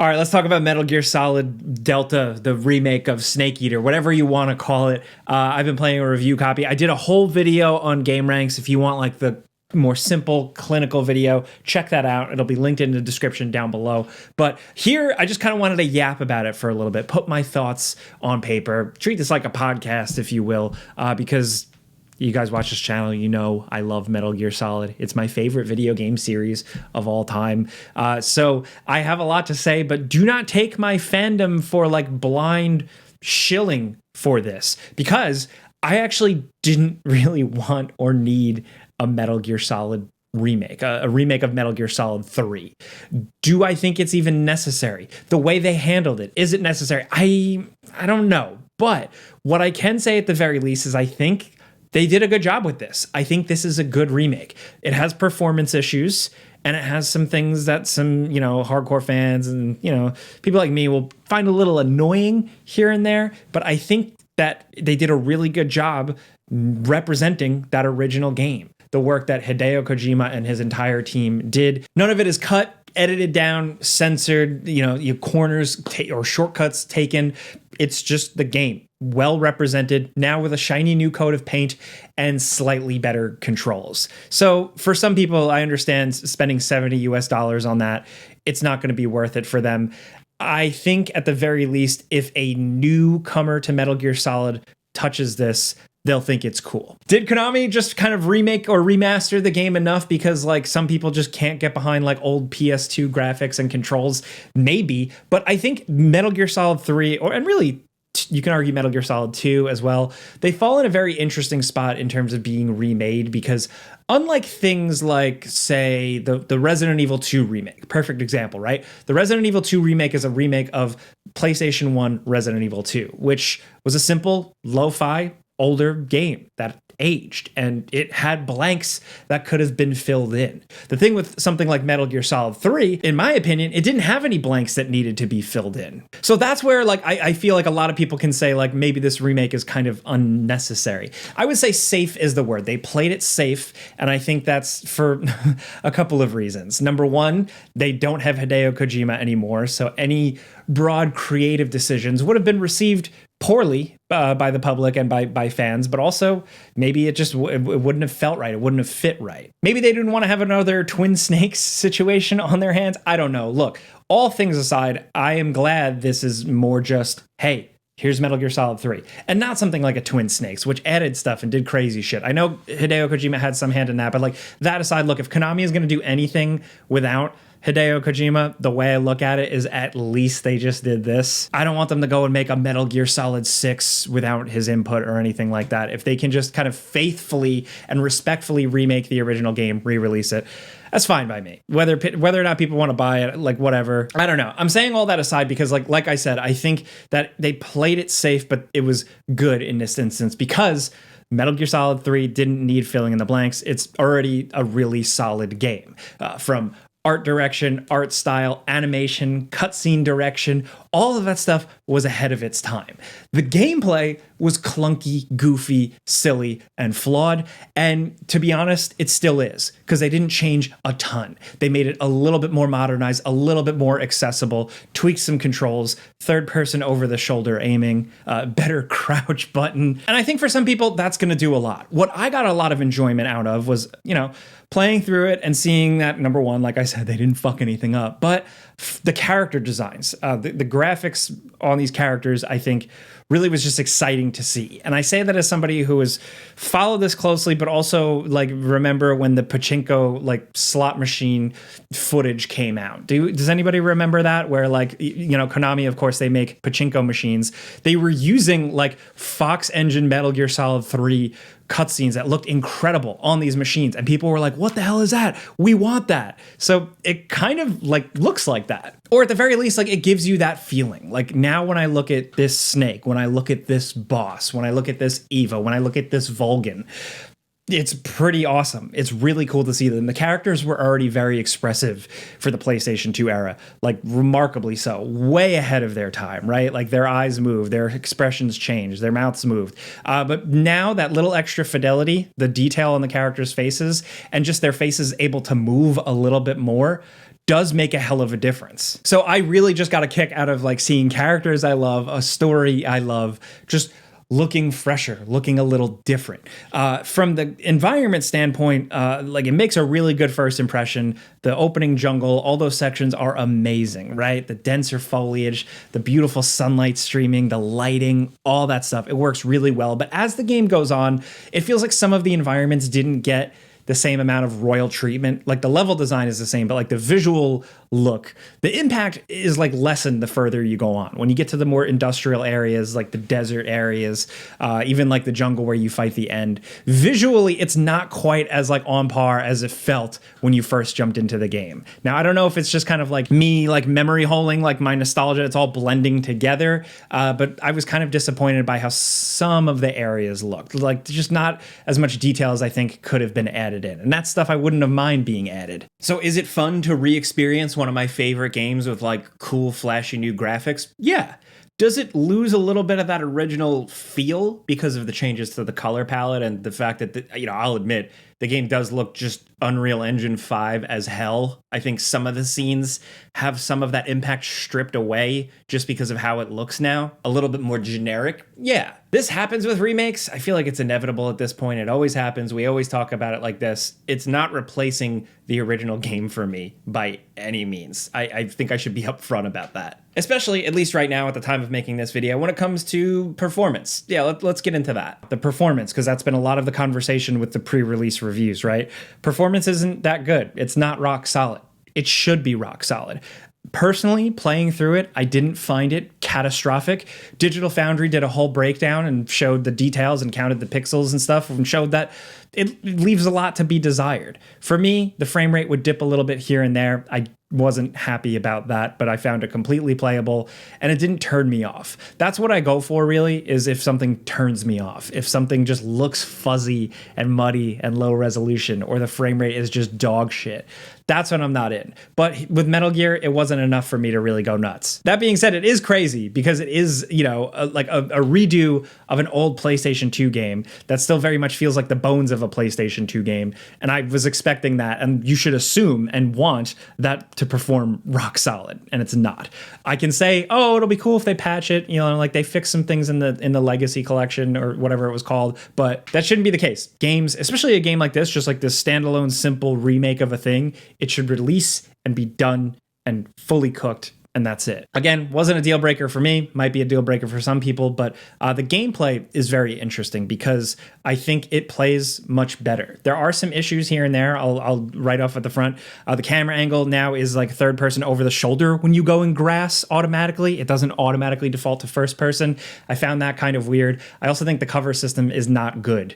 All right, let's talk about Metal Gear Solid Delta, the remake of Snake Eater, whatever you want to call it. I've been playing a review copy. I did a whole video on Game Ranks. If you want like the more simple clinical video, check that out. It'll be linked in the description down below. But here, I just kind of wanted to yap about it for a little bit, put my thoughts on paper, treat this like a podcast, if you will, because you guys watch this channel, you know I love Metal Gear Solid. It's my favorite video game series of all time. So I have a lot to say, but do not take my fandom for like blind shilling for this, because I actually didn't really want or need a Metal Gear Solid remake, a remake of Metal Gear Solid 3. Do I think it's even necessary? The way they handled it, is it necessary? I don't know. But what I can say at the very least is I think they did a good job with this. I think this is a good remake. It has performance issues, and it has some things that some, hardcore fans and, people like me will find a little annoying here and there. But I think that they did a really good job representing that original game. The work that Hideo Kojima and his entire team did. None of it is cut, edited down, censored, your corners or shortcuts taken. It's just the game. Well represented, now with a shiny new coat of paint and slightly better controls. So for some people, I understand spending $70 on that. It's not going to be worth it for them. I think at the very least, if a newcomer to Metal Gear Solid touches this, they'll think it's cool. Did Konami just kind of remake or remaster the game enough because like some people just can't get behind like old PS2 graphics and controls? Maybe, but I think Metal Gear Solid 3, and really you can argue Metal Gear Solid 2 as well, they fall in a very interesting spot in terms of being remade, because unlike things like, say, the Resident Evil 2 remake, perfect example, right? The Resident Evil 2 remake is a remake of PlayStation 1 Resident Evil 2, which was a simple, lo-fi, older game that aged, and it had blanks that could have been filled in. The thing with something like Metal Gear Solid 3, in my opinion, it didn't have any blanks that needed to be filled in. So that's where like I feel like a lot of people can say like maybe this remake is kind of unnecessary. I would say safe is the word. They played it safe, and I think that's for a couple of reasons. Number one, they don't have Hideo Kojima anymore, so any broad creative decisions would have been received poorly by the public and by fans, but also maybe it wouldn't have felt right. It wouldn't have fit right. Maybe they didn't want to have another Twin Snakes situation on their hands. I don't know. Look, all things aside, I am glad this is more just, hey, here's Metal Gear Solid 3, and not something like a Twin Snakes, which added stuff and did crazy shit. I know Hideo Kojima had some hand in that, but like that aside, look, if Konami is going to do anything without Hideo Kojima, the way I look at it is at least they just did this. I don't want them to go and make a Metal Gear Solid 6 without his input or anything like that. If they can just kind of faithfully and respectfully remake the original game, re-release it, that's fine by me. Whether or not people want to buy it, like whatever, I don't know. I'm saying all that aside because like I said, I think that they played it safe, but it was good in this instance because Metal Gear Solid 3 didn't need filling in the blanks. It's already a really solid game. From art direction, art style, animation, cutscene direction, all of that stuff was ahead of its time. The gameplay was clunky, goofy, silly, and flawed. And to be honest, it still is, because they didn't change a ton. They made it a little bit more modernized, a little bit more accessible, tweaked some controls, third person over the shoulder aiming, better crouch button. And I think for some people, that's going to do a lot. What I got a lot of enjoyment out of was, playing through it and seeing that, number one, like I said, they didn't fuck anything up, but the character designs, the graphics on these characters, I think really was just exciting to see. And I say that as somebody who has followed this closely, but also like remember when the pachinko like slot machine footage came out. Does anybody remember that? Where like, Konami, of course, they make pachinko machines. They were using like Fox Engine Metal Gear Solid 3 cutscenes that looked incredible on these machines, and people were like, what the hell is that? We want that. So it kind of like looks like that, or at the very least, like it gives you that feeling. Like now when I look at this Snake, when I look at this boss, when I look at this Eva, when I look at this Vulcan, it's pretty awesome. It's really cool to see them. The characters were already very expressive for the PlayStation 2 era, like remarkably so, way ahead of their time, right? Like their eyes moved, their expressions changed, their mouths moved. But now that little extra fidelity, the detail on the characters' faces, and just their faces able to move a little bit more, does make a hell of a difference. So I really just got a kick out of like seeing characters I love, a story I love, just looking fresher, looking a little different. From the environment standpoint, like it makes a really good first impression. The opening jungle, all those sections are amazing, right? The denser foliage, the beautiful sunlight streaming, the lighting, all that stuff. It works really well. But as the game goes on, it feels like some of the environments didn't get the same amount of royal treatment. Like the level design is the same, but like the visual look, the impact is like lessened the further you go on. When you get to the more industrial areas, like the desert areas, even like the jungle where you fight the end, visually it's not quite as like on par as it felt when you first jumped into the game. Now, I don't know if it's just kind of like me like memory holing, like my nostalgia, it's all blending together, but I was kind of disappointed by how some of the areas looked. Like just not as much detail as I think could have been added in. And that's stuff I wouldn't have mind being added. So is it fun to re-experience one of my favorite games with like cool, flashy new graphics? Yeah. Does it lose a little bit of that original feel because of the changes to the color palette and the fact that, I'll admit, the game does look just Unreal Engine 5 as hell. I think some of the scenes have some of that impact stripped away just because of how it looks now. A little bit more generic. Yeah. This happens with remakes. I feel like it's inevitable at this point. It always happens. We always talk about it like this. It's not replacing the original game for me by any means. I think I should be upfront about that. Especially, at least right now at the time of making this video, when it comes to performance. Yeah, let's get into that. The performance, because that's been a lot of the conversation with the pre-release reviews, right? Performance isn't that good. It's not rock solid. It should be rock solid. Personally, playing through it, I didn't find it catastrophic. Digital Foundry did a whole breakdown and showed the details and counted the pixels and stuff and showed that it leaves a lot to be desired. For me, the frame rate would dip a little bit here and there. I wasn't happy about that, but I found it completely playable and it didn't turn me off. That's what I go for really, is if something turns me off. If something just looks fuzzy and muddy and low resolution, or the frame rate is just dog shit. That's when I'm not in. But with Metal Gear, it wasn't enough for me to really go nuts. That being said, it is crazy because it is, like a redo of an old PlayStation 2 game that still very much feels like the bones of a PlayStation 2 game. And I was expecting that, and you should assume and want that to perform rock solid, and it's not. I can say, oh, it'll be cool if they patch it, like they fix some things in the Legacy Collection or whatever it was called, but that shouldn't be the case. Games, especially a game like this, just like this standalone simple remake of a thing, it should release and be done and fully cooked, and that's it. Again, wasn't a deal breaker for me, might be a deal breaker for some people, but the gameplay is very interesting because I think it plays much better. There are some issues here and there. I'll right off at the front. The camera angle now is like third person over the shoulder when you go in grass automatically. It doesn't automatically default to first person. I found that kind of weird. I also think the cover system is not good.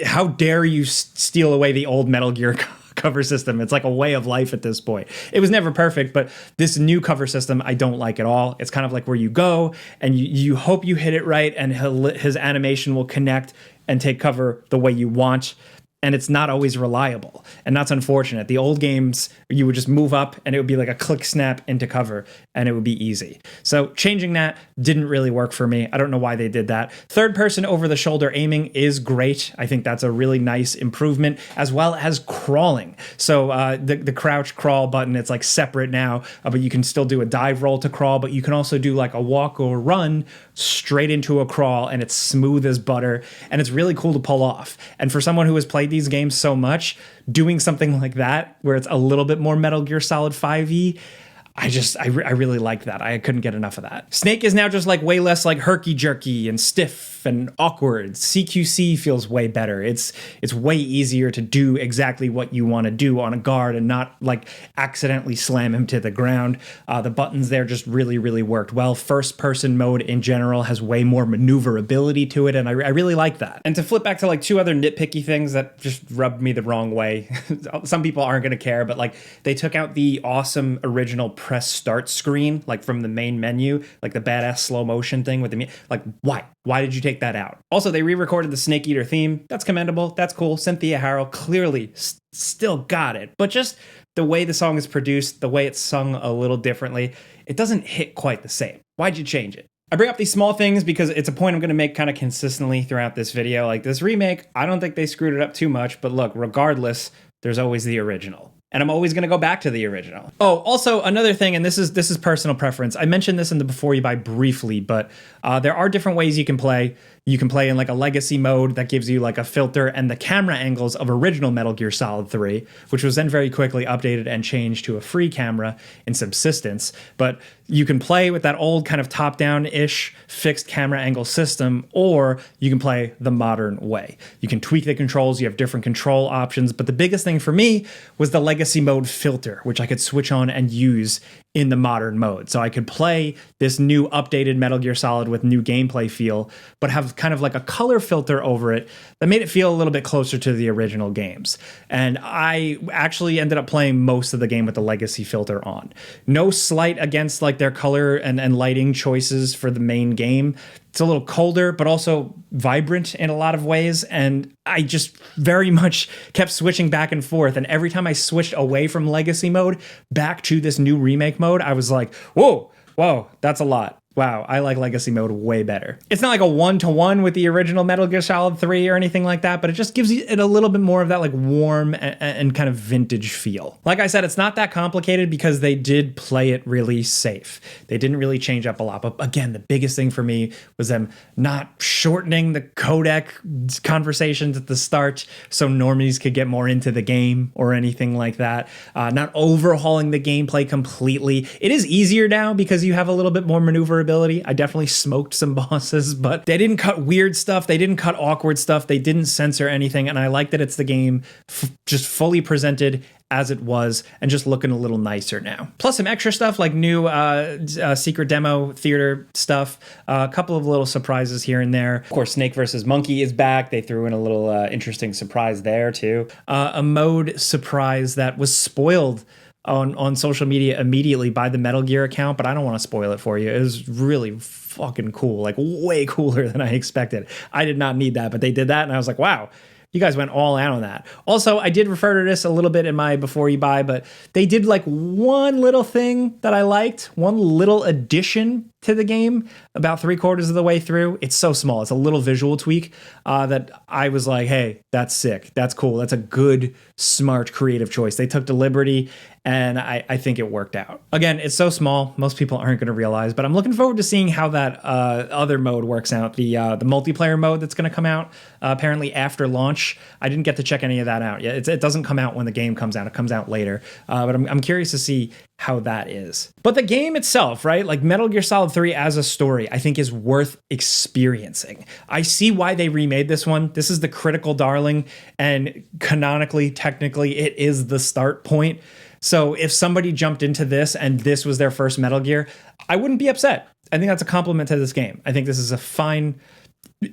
How dare you steal away the old Metal Gear cover system. It's like a way of life at this point. It was never perfect, but this new cover system I don't like at all. It's kind of like where you go and you hope you hit it right and his animation will connect and take cover the way you want. And it's not always reliable. And that's unfortunate. The old games, you would just move up and it would be like a click snap into cover and it would be easy. So changing that didn't really work for me. I don't know why they did that. Third person over the shoulder aiming is great. I think that's a really nice improvement, as well as crawling. So the crouch crawl button, it's like separate now, but you can still do a dive roll to crawl, but you can also do like a walk or run straight into a crawl, and it's smooth as butter, and it's really cool to pull off. And for someone who has played these games so much, doing something like that where it's a little bit more Metal Gear Solid 5e, I really like that. I couldn't get enough of that. Snake is now just like way less like herky-jerky and stiff and awkward. CQC feels way better. It's way easier to do exactly what you want to do on a guard and not like accidentally slam him to the ground. The buttons there just really, really worked well. First person mode in general has way more maneuverability to it, and I really like that. And to flip back to like two other nitpicky things that just rubbed me the wrong way. Some people aren't going to care, but like they took out the awesome original press start screen, like from the main menu, like the badass slow motion thing with the like, why did you take that out? Also, they re-recorded the Snake Eater theme. That's commendable. That's cool. Cynthia Harrell clearly still got it, but just the way the song is produced, the way it's sung a little differently, it doesn't hit quite the same. Why'd you change it? I bring up these small things because it's a point I'm going to make kind of consistently throughout this video. Like this remake, I don't think they screwed it up too much, but look, regardless, there's always the original. and I'm always going to go back to the original. Oh, also another thing, and this is personal preference. I mentioned this in the Before You Buy briefly, but there are different ways you can play. You can play in like a legacy mode that gives you like a filter and the camera angles of original Metal Gear Solid 3, which was then very quickly updated and changed to a free camera in Subsistence. But you can play with that old kind of top-down-ish fixed camera angle system, or you can play the modern way. You can tweak the controls, you have different control options, but the biggest thing for me was the legacy mode filter, which I could switch on and use in the modern mode. So I could play this new updated Metal Gear Solid with new gameplay feel, but have kind of like a color filter over it that made it feel a little bit closer to the original games. And I actually ended up playing most of the game with the legacy filter on. No slight against like their color and lighting choices for the main game. It's a little colder, but also vibrant in a lot of ways. And I just very much kept switching back and forth. And every time I switched away from legacy mode back to this new remake mode, I was like, whoa, that's a lot. Wow, I like legacy mode way better. It's not like a one-to-one with the original Metal Gear Solid 3 or anything like that, but it just gives it a little bit more of that like warm and kind of vintage feel. Like I said, it's not that complicated because they did play it really safe. They didn't really change up a lot. But again, the biggest thing for me was them not shortening the codec conversations at the start so normies could get more into the game or anything like that. Not overhauling the gameplay completely. It is easier now because you have a little bit more maneuverability. I definitely smoked some bosses, but they didn't cut weird stuff. They didn't cut awkward stuff. They didn't censor anything. And I like that it's the game just fully presented as it was and just looking a little nicer now. Plus some extra stuff like new secret demo theater stuff, a couple of little surprises here and there. Of course, Snake versus Monkey is back. They threw in a little interesting surprise there too. A mode surprise that was spoiled on social media immediately by the Metal Gear account, but I don't want to spoil it for you. It was really fucking cool, like way cooler than I expected. I did not need that, but they did that, and I was like, wow, you guys went all out on that. Also, I did refer to this a little bit in my Before You Buy, but they did like one little thing that I liked, one little addition to the game about 3/4 of the way through. It's so small. It's a little visual tweak that I was like, hey, that's sick. That's cool. That's a good, smart, creative choice. They took the liberty, and I think it worked out. Again, it's so small, most people aren't going to realize, but I'm looking forward to seeing how that other mode works out, the multiplayer mode that's going to come out apparently after launch. I didn't get to check any of that out yet. It doesn't come out when the game comes out. It comes out later, but I'm curious to see how that is. But the game itself, right? Like Metal Gear Solid 3 as a story, I think is worth experiencing. I see why they remade this one. This is the critical darling, and canonically, technically, it is the start point. So if somebody jumped into this and this was their first Metal Gear, I wouldn't be upset. I think that's a compliment to this game. I think this is a fine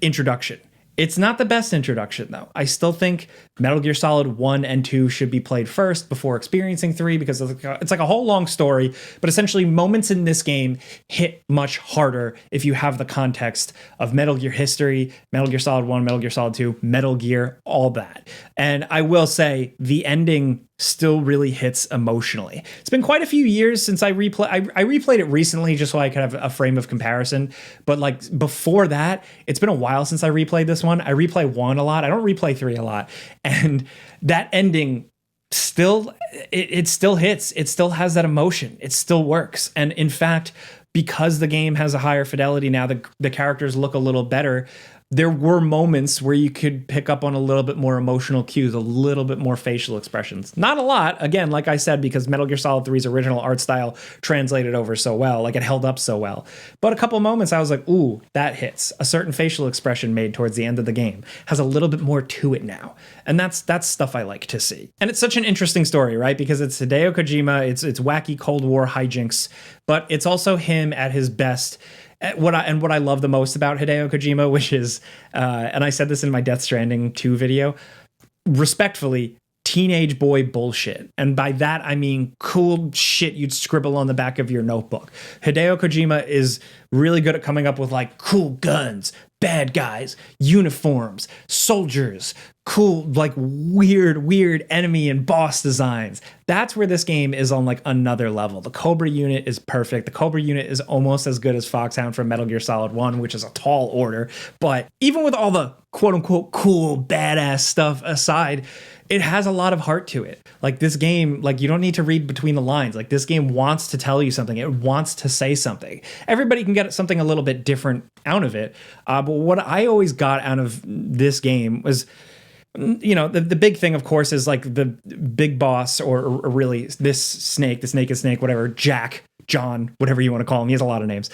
introduction. It's not the best introduction, though. I still think Metal Gear Solid 1 and 2 should be played first before experiencing 3, because it's like a whole long story, but essentially moments in this game hit much harder if you have the context of Metal Gear history, Metal Gear Solid 1, Metal Gear Solid 2, Metal Gear, all that. And I will say the ending still really hits emotionally. It's been quite a few years since I replayed it recently just so I could have a frame of comparison. But like before that, it's been a while since I replayed this one. I replay 1 a lot. I don't replay 3 a lot. And that ending still, it still hits. It still has that emotion. It still works. And in fact, because the game has a higher fidelity now, the characters look a little better. There were moments where you could pick up on a little bit more emotional cues, a little bit more facial expressions. Not a lot, again, like I said, because Metal Gear Solid 3's original art style translated over so well, like it held up so well. But a couple moments I was like, ooh, that hits. A certain facial expression made towards the end of the game has a little bit more to it now. And that's stuff I like to see. And it's such an interesting story, right? Because it's Hideo Kojima, it's wacky Cold War hijinks, but it's also him at his best. What I love the most about Hideo Kojima, which is, and I said this in my Death Stranding 2 video, respectfully, teenage boy bullshit. And by that, I mean cool shit you'd scribble on the back of your notebook. Hideo Kojima is really good at coming up with like cool guns, bad guys, uniforms, soldiers, cool, like weird enemy and boss designs. That's where this game is on like another level. The Cobra unit is perfect. The Cobra unit is almost as good as Foxhound from Metal Gear Solid 1, which is a tall order. But even with all the quote unquote cool, badass stuff aside, it has a lot of heart to it. Like this game, like you don't need to read between the lines. Like this game wants to tell you something. It wants to say something. Everybody can get something a little bit different out of it. But what I always got out of this game was, you know, the big thing, of course, is like the big boss or really this snake, the snake is snake, whatever, Jack, John, whatever you want to call him. He has a lot of names.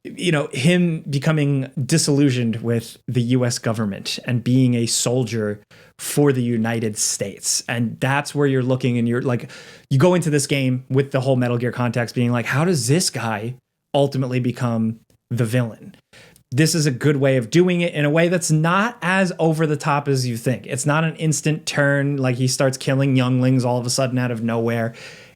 You know, him becoming disillusioned with the US government and being a soldier for the United States. And that's where you're looking and you're like, you go into this game with the whole Metal Gear context being like, how does this guy ultimately become the villain? This is a good way of doing it in a way that's not as over the top as you think. It's not an instant turn like he starts killing younglings all of a sudden out of nowhere.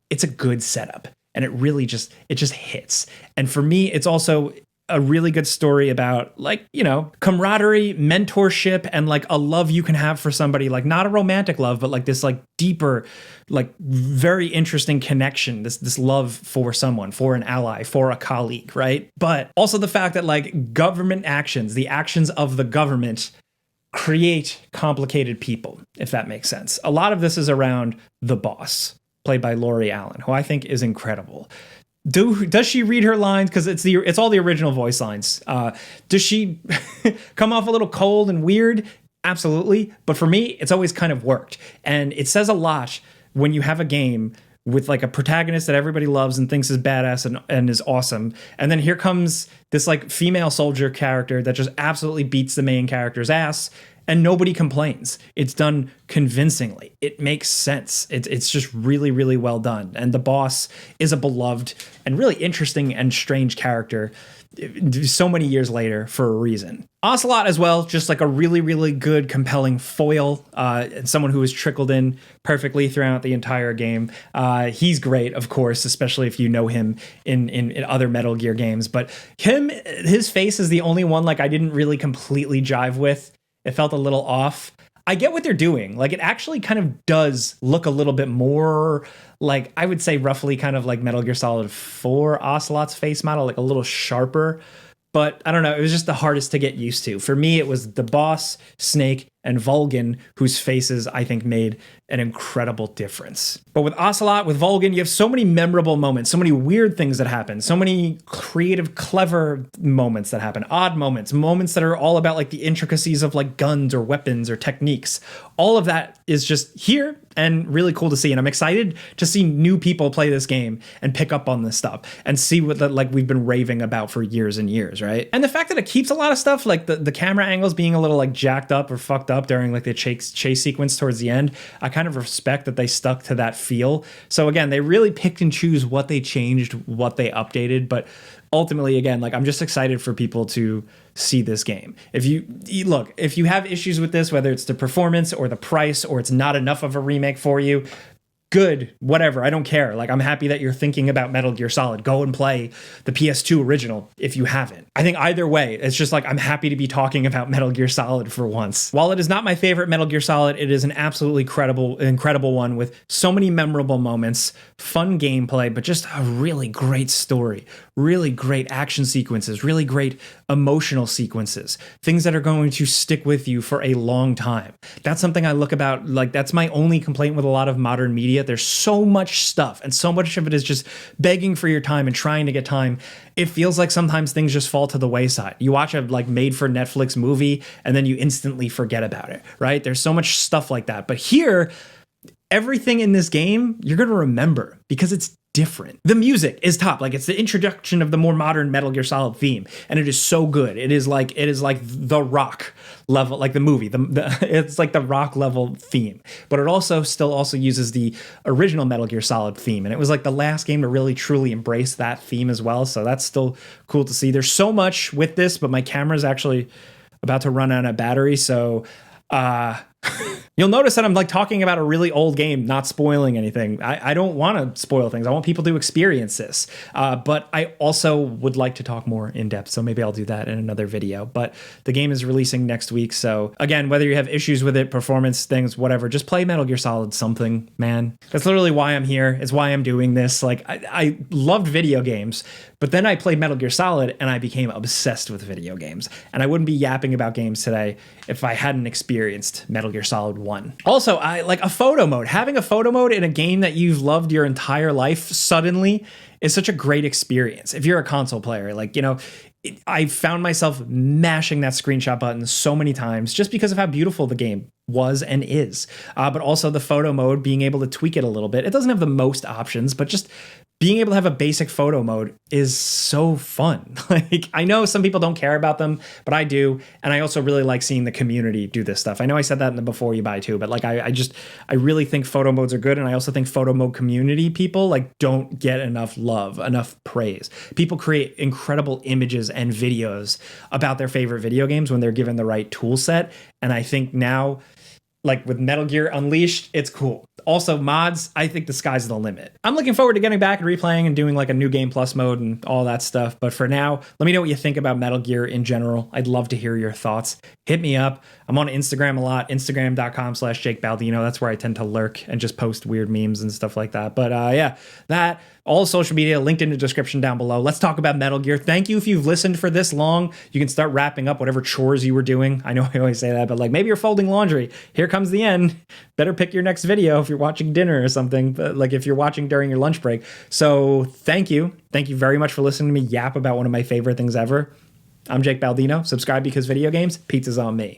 It's a good setup. And it really just hits. And for me, it's also a really good story about, like, you know, camaraderie, mentorship, and like a love you can have for somebody, like not a romantic love, but like this like deeper, like very interesting connection, this love for someone, for an ally, for a colleague, right? But also the fact that like government actions, the actions of the government create complicated people, if that makes sense. A lot of this is around the boss, played by Laurie Allen, who I think is incredible. Does she read her lines? Because it's all the original voice lines. Does she come off a little cold and weird? Absolutely. But for me, it's always kind of worked. And it says a lot when you have a game with like a protagonist that everybody loves and thinks is badass and is awesome. And then here comes this like female soldier character that just absolutely beats the main character's ass. And nobody complains. It's done convincingly. It makes sense. It's just really, really well done. And the boss is a beloved and really interesting and strange character so many years later for a reason. Ocelot as well, just like a really, really good, compelling foil, and someone who has trickled in perfectly throughout the entire game. He's great, of course, especially if you know him in other Metal Gear games. But his face is the only one like I didn't really completely jive with. It felt a little off. I get what they're doing. Like, it actually kind of does look a little bit more like, I would say roughly kind of like Metal Gear Solid 4 Ocelot's face model, like a little sharper. But I don't know, it was just the hardest to get used to. For me, it was the boss, Snake, and Vulcan, whose faces I think made an incredible difference. But with Ocelot, with Vulcan, you have so many memorable moments, so many weird things that happen, so many creative, clever moments that happen, odd moments, moments that are all about like the intricacies of like guns or weapons or techniques. All of that is just here and really cool to see. And I'm excited to see new people play this game and pick up on this stuff and see what like we've been raving about for years and years, right? And the fact that it keeps a lot of stuff, like the camera angles being a little like jacked up or fucked up during like the chase sequence towards the end, I kind of respect that they stuck to that feel. So again, they really picked and choose what they changed, what they updated, but ultimately, again, like I'm just excited for people to see this game. If you have issues with this, whether it's the performance or the price or it's not enough of a remake for you, good, whatever, I don't care. Like, I'm happy that you're thinking about Metal Gear Solid. Go and play the PS2 original if you haven't. I think either way, it's just like I'm happy to be talking about Metal Gear Solid for once. While it is not my favorite Metal Gear Solid, it is an absolutely incredible one with so many memorable moments, fun gameplay, but just a really great story, really great action sequences, really great emotional sequences, things that are going to stick with you for a long time. That's something I look about, like that's my only complaint with a lot of modern media. There's so much stuff and so much of it is just begging for your time and trying to get time. It feels like sometimes things just fall to the wayside. You watch a like made for Netflix movie and then you instantly forget about it, right? There's so much stuff like that. But here, everything in this game, you're going to remember because it's different. The music is top. Like, it's the introduction of the more modern Metal Gear Solid theme, and it is so good. It is like the rock level, like the movie. It's like the rock level theme, but it also uses the original Metal Gear Solid theme, and it was like the last game to really truly embrace that theme as well. So that's still cool to see. There's so much with this, but my camera's actually about to run out of battery, so You'll notice that I'm like talking about a really old game, not spoiling anything. I don't want to spoil things. I want people to experience this. But I also would like to talk more in depth. So maybe I'll do that in another video. But the game is releasing next week. So again, whether you have issues with it, performance things, whatever, just play Metal Gear Solid something, man. That's literally why I'm here. It's why I'm doing this. Like I loved video games, but then I played Metal Gear Solid and I became obsessed with video games. And I wouldn't be yapping about games today if I hadn't experienced Metal Gear Solid 1. Also, I like a photo mode. Having a photo mode in a game that you've loved your entire life suddenly is such a great experience. If you're a console player, like, you know, I found myself mashing that screenshot button so many times just because of how beautiful the game was and is. But also the photo mode, being able to tweak it a little bit. It doesn't have the most options, but just being able to have a basic photo mode is so fun. Like, I know some people don't care about them, but I do. And I also really like seeing the community do this stuff. I know I said that in the before you buy too, but like, I really think photo modes are good. And I also think photo mode community people like don't get enough love, enough praise. People create incredible images and videos about their favorite video games when they're given the right tool set. And I think now, like with Metal Gear Unleashed, it's cool. Also, mods, I think the sky's the limit. I'm looking forward to getting back and replaying and doing like a new game plus mode and all that stuff. But for now, let me know what you think about Metal Gear in general. I'd love to hear your thoughts. Hit me up. I'm on Instagram a lot, instagram.com/Jake Baldino. That's where I tend to lurk and just post weird memes and stuff like that. But yeah, that, all social media linked in the description down below. Let's talk about Metal Gear. Thank you if you've listened for this long. You can start wrapping up whatever chores you were doing. I know I always say that, but like maybe you're folding laundry. Here comes the end. Better pick your next video if you're watching dinner or something, but like if you're watching during your lunch break. So thank you. Thank you very much for listening to me yap about one of my favorite things ever. I'm Jake Baldino. Subscribe because video games, pizza's on me.